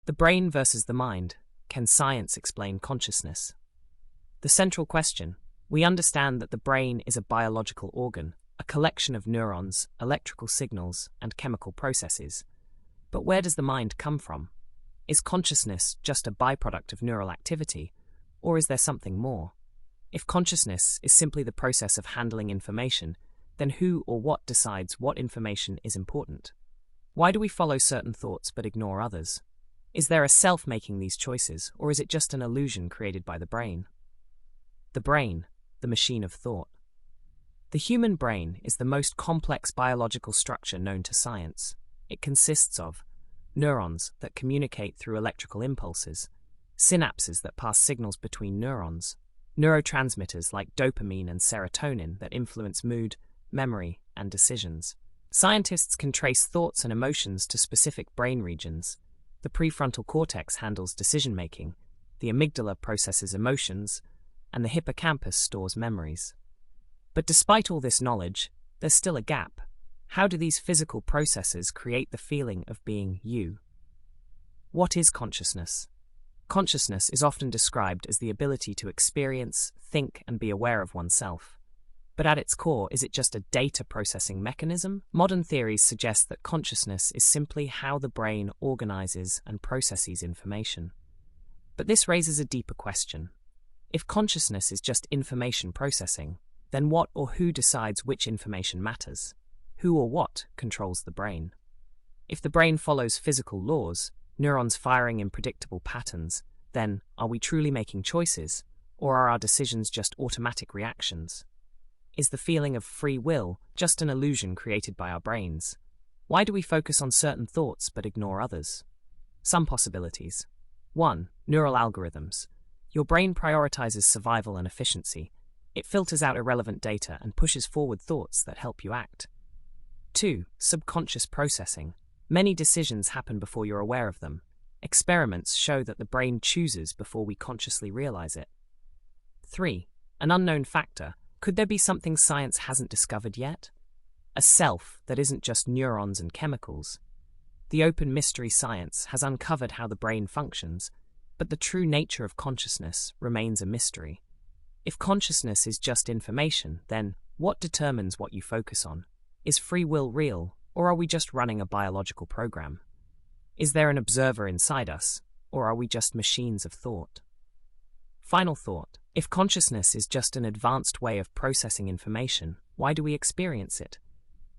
The brain versus the mind. Can science explain consciousness? The central question. We understand that the brain is a biological organ, a collection of neurons, electrical signals, and chemical processes. But where does the mind come from? Is consciousness just a byproduct of neural activity, or is there something more? If consciousness is simply the process of handling information, then who or what decides what information is important? Why do we follow certain thoughts but ignore others? Is there a self making these choices, or is it just an illusion created by the brain? The brain, the machine of thought. The human brain is the most complex biological structure known to science. It consists of neurons that communicate through electrical impulses, synapses that pass signals between neurons, neurotransmitters like dopamine and serotonin that influence mood, memory, and decisions. Scientists can trace thoughts and emotions to specific brain regions. The prefrontal cortex handles decision-making, the amygdala processes emotions, and the hippocampus stores memories. But despite all this knowledge, there's still a gap. How do these physical processes create the feeling of being you? What is consciousness? Consciousness is often described as the ability to experience, think, and be aware of oneself. But at its core, is it just a data processing mechanism? Modern theories suggest that consciousness is simply how the brain organizes and processes information. But this raises a deeper question. If consciousness is just information processing, then what or who decides which information matters? Who or what controls the brain? If the brain follows physical laws, neurons firing in predictable patterns, then are we truly making choices, or are our decisions just automatic reactions? Is the feeling of free will just an illusion created by our brains? Why do we focus on certain thoughts but ignore others? Some possibilities. 1. Neural algorithms. Your brain prioritizes survival and efficiency. It filters out irrelevant data and pushes forward thoughts that help you act. 2. Subconscious processing. Many decisions happen before you're aware of them. Experiments show that the brain chooses before we consciously realize it. 3. An unknown factor. Could there be something science hasn't discovered yet? A self that isn't just neurons and chemicals. The open mystery science has uncovered how the brain functions, but the true nature of consciousness remains a mystery. If consciousness is just information, then what determines what you focus on? Is free will real, or are we just running a biological program? Is there an observer inside us, or are we just machines of thought? Final thought. If consciousness is just an advanced way of processing information, why do we experience it?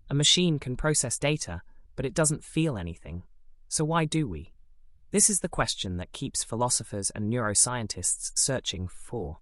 A machine can process data, but it doesn't feel anything. So why do we? This is the question that keeps philosophers and neuroscientists searching for